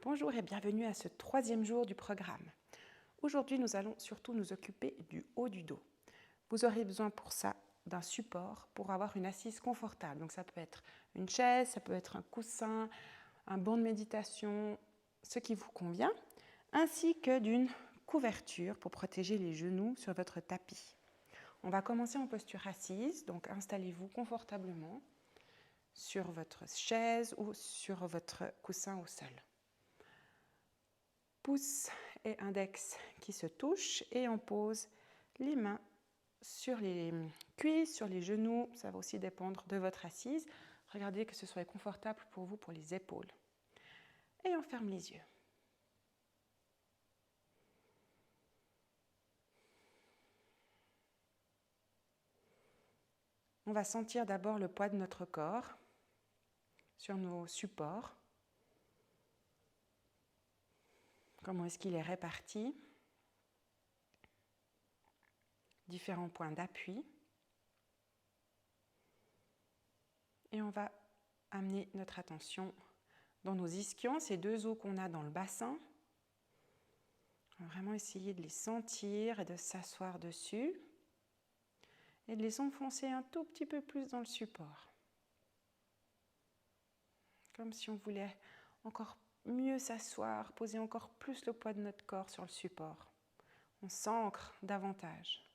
Bonjour et bienvenue à ce troisième jour du programme. Aujourd'hui, nous allons surtout nous occuper du haut du dos. Vous aurez besoin pour ça d'un support pour avoir une assise confortable. Donc ça peut être une chaise, ça peut être un coussin, un banc de méditation, ce qui vous convient, ainsi que d'une couverture pour protéger les genoux sur votre tapis. On va commencer en posture assise, donc installez-vous confortablement sur votre chaise ou sur votre coussin au sol. Pouce et index qui se touchent et on pose les mains sur les cuisses, sur les genoux. Ça va aussi dépendre de votre assise. Regardez que ce soit confortable pour vous, pour les épaules. Et on ferme les yeux. On va sentir d'abord le poids de notre corps sur nos supports. Comment est-ce qu'il est réparti? Différents points d'appui. Et on va amener notre attention dans nos ischions, ces deux os qu'on a dans le bassin. On va vraiment essayer de les sentir et de s'asseoir dessus et de les enfoncer un tout petit peu plus dans le support. Comme si on voulait encore mieux s'asseoir, poser encore plus le poids de notre corps sur le support. On s'ancre davantage.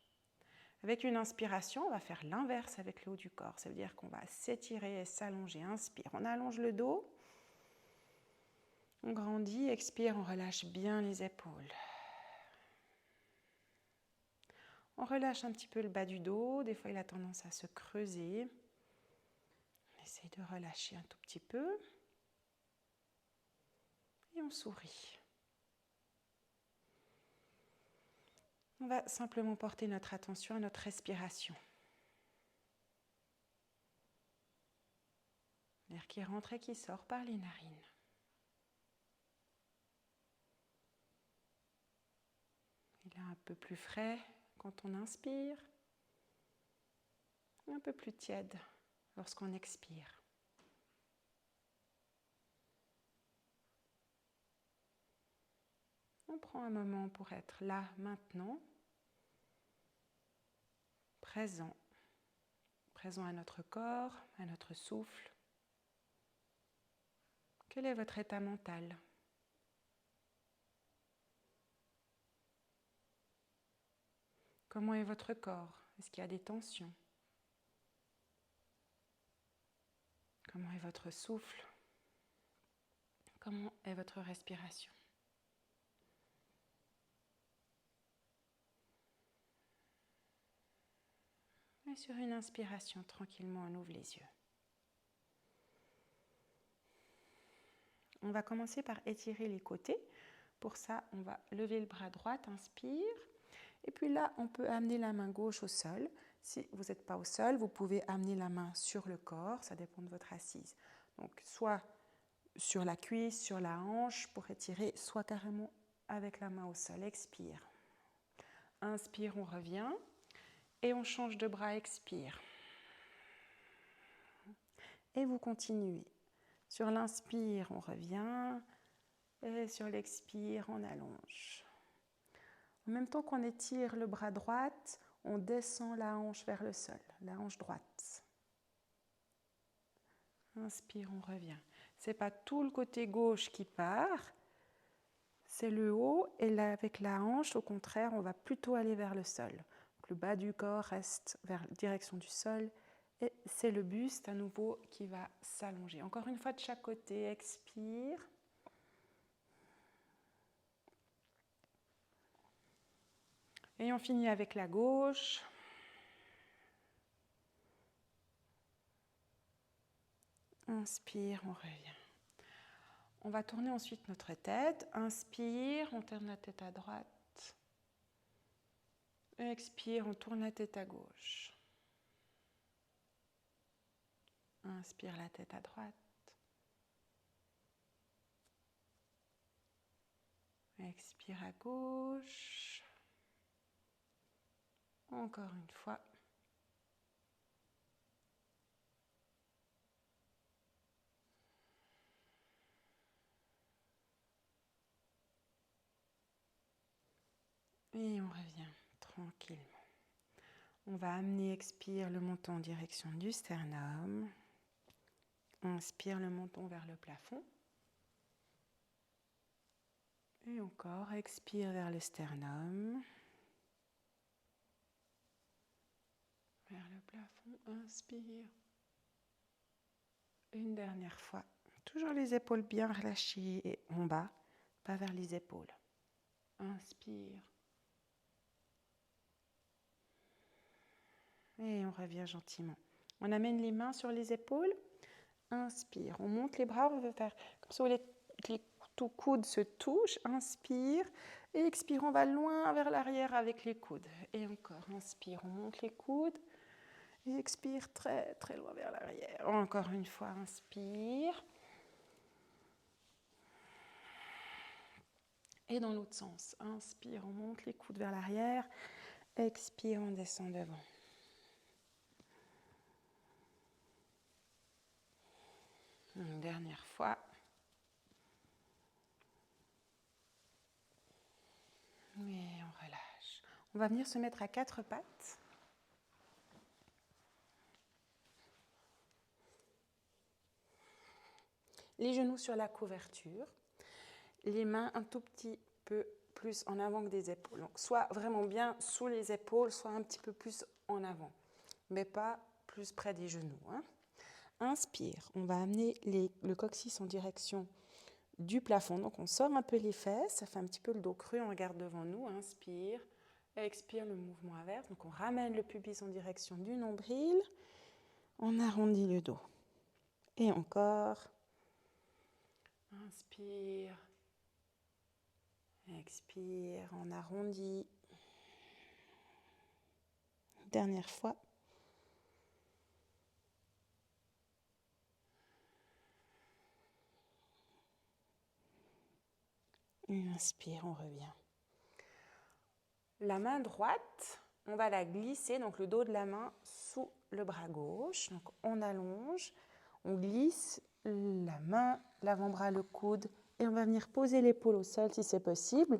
Avec une inspiration, on va faire l'inverse avec le haut du corps. Ça veut dire qu'on va s'étirer et s'allonger. Inspire, on allonge le dos. On grandit, expire, on relâche bien les épaules. On relâche un petit peu le bas du dos. Des fois, il a tendance à se creuser. On essaye de relâcher un tout petit peu. Et on sourit. On va simplement porter notre attention à notre respiration. L'air qui rentre et qui sort par les narines. Il est un peu plus frais quand on inspire, un peu plus tiède lorsqu'on expire. On prend un moment pour être là, maintenant, présent à notre corps, à notre souffle. Quel est votre état mental ? Comment est votre corps ? Est-ce qu'il y a des tensions ? Comment est votre souffle ? Comment est votre respiration ? Et sur une inspiration, tranquillement, on ouvre les yeux. On va commencer par étirer les côtés. Pour ça, on va lever le bras droit, inspire. Et puis là, on peut amener la main gauche au sol. Si vous n'êtes pas au sol, vous pouvez amener la main sur le corps, ça dépend de votre assise. Donc, soit sur la cuisse, sur la hanche pour étirer, soit carrément avec la main au sol. Expire. Inspire, on revient. Et on change de bras, expire. Et vous continuez. Sur l'inspire, on revient. Et sur l'expire, on allonge. En même temps qu'on étire le bras droit, on descend la hanche vers le sol, la hanche droite. Inspire, on revient. Ce n'est pas tout le côté gauche qui part, c'est le haut et là, avec la hanche, au contraire, on va plutôt aller vers le sol. Donc, le bas du corps reste vers la direction du sol et c'est le buste à nouveau qui va s'allonger. Encore une fois de chaque côté, expire. Et on finit avec la gauche. Inspire, on revient. On va tourner ensuite notre tête. Inspire, on tourne la tête à droite. Expire, on tourne la tête à gauche. Inspire la tête à droite. Expire à gauche. Encore une fois. Et on revient tranquillement. On va amener, expire, le menton en direction du sternum. Inspire le menton vers le plafond. Et encore, expire vers le sternum. Vers le plafond, inspire. Une dernière fois. Toujours les épaules bien relâchées et en bas, pas vers les épaules. Inspire. Et on revient gentiment. On amène les mains sur les épaules. Inspire. On monte les bras. On veut faire comme si les coudes se touchent. Inspire. Et expire. On va loin vers l'arrière avec les coudes. Et encore. Inspire. On monte les coudes. Et expire très très loin vers l'arrière. Encore une fois. Inspire. Et dans l'autre sens. Inspire. On monte les coudes vers l'arrière. Expire. On descend devant. Une dernière fois. Et on relâche. On va venir se mettre à 4 pattes. Les genoux sur la couverture. Les mains un tout petit peu plus en avant que des épaules. Donc, soit vraiment bien sous les épaules, soit un petit peu plus en avant. Mais pas plus près des genoux. Inspire. On va amener le coccyx en direction du plafond. Donc, on sort un peu les fesses. Ça fait un petit peu le dos cru. On regarde devant nous. Inspire. Expire le mouvement inverse. Donc, on ramène le pubis en direction du nombril. On arrondit le dos. Et encore. Inspire. Expire. On arrondit. Dernière fois. Inspire, on revient. La main droite, on va la glisser, donc le dos de la main sous le bras gauche. Donc on allonge, on glisse la main, l'avant-bras, le coude, et on va venir poser l'épaule au sol si c'est possible.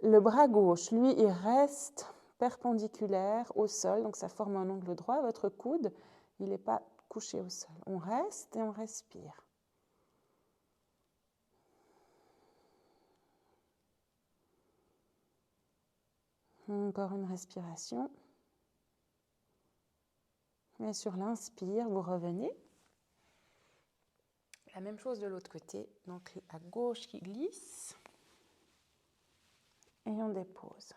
Le bras gauche, lui, il reste perpendiculaire au sol, donc ça forme un angle droit. Votre coude, il n'est pas couché au sol. On reste et on respire. Encore une respiration. Et sur l'inspire, vous revenez. La même chose de l'autre côté. Donc à gauche qui glisse. Et on dépose.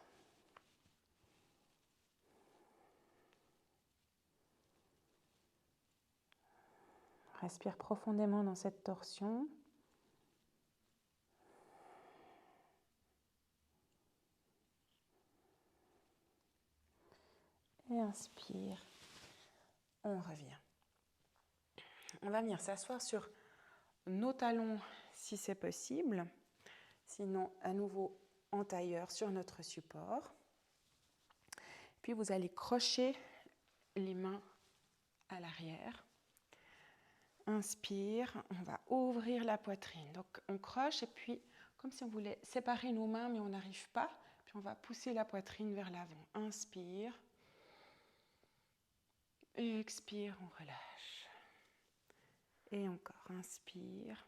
Respire profondément dans cette torsion. Et inspire. On revient. On va venir s'asseoir sur nos talons si c'est possible. Sinon, à nouveau en tailleur sur notre support. Puis vous allez crocher les mains à l'arrière. Inspire, on va ouvrir la poitrine. Donc on croche et puis comme si on voulait séparer nos mains mais on n'arrive pas. Puis on va pousser la poitrine vers l'avant. Inspire. Et expire, on relâche. Et encore, inspire.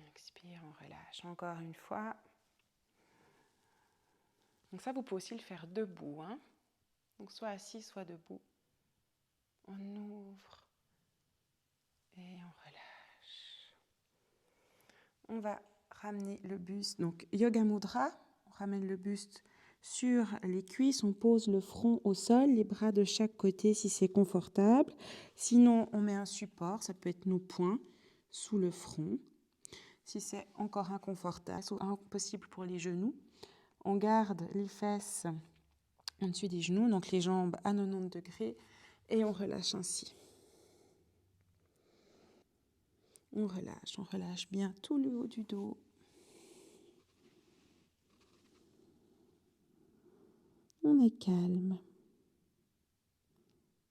Expire, on relâche. Encore une fois. Donc ça, vous pouvez aussi le faire debout. Donc soit assis, soit debout. On ouvre et on relâche. On va ramener le buste. Donc Yoga Mudra, on ramène le buste sur les cuisses, on pose le front au sol, les bras de chaque côté si c'est confortable. Sinon, on met un support, ça peut être nos poings sous le front. Si c'est encore inconfortable, ou impossible pour les genoux, on garde les fesses en dessus des genoux, donc les jambes à 90 degrés, et on relâche ainsi. On relâche bien tout le haut du dos. On est calme,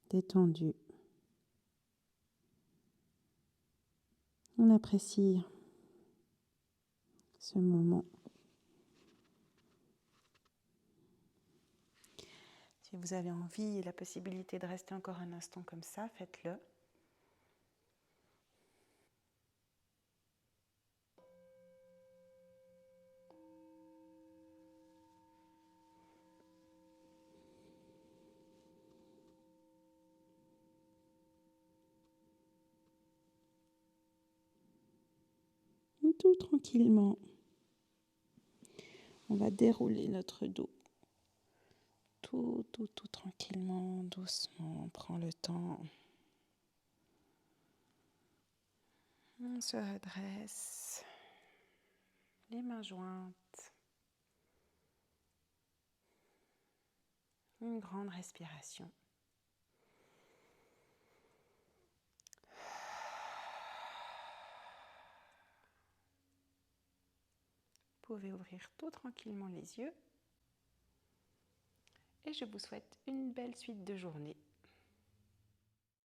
détendu. On apprécie ce moment. Si vous avez envie et la possibilité de rester encore un instant comme ça, faites-le. Tout tranquillement, on va dérouler notre dos. Tout tranquillement, doucement, on prend le temps. On se redresse, les mains jointes. Une grande respiration. Vous pouvez ouvrir tout tranquillement les yeux. Et je vous souhaite une belle suite de journée.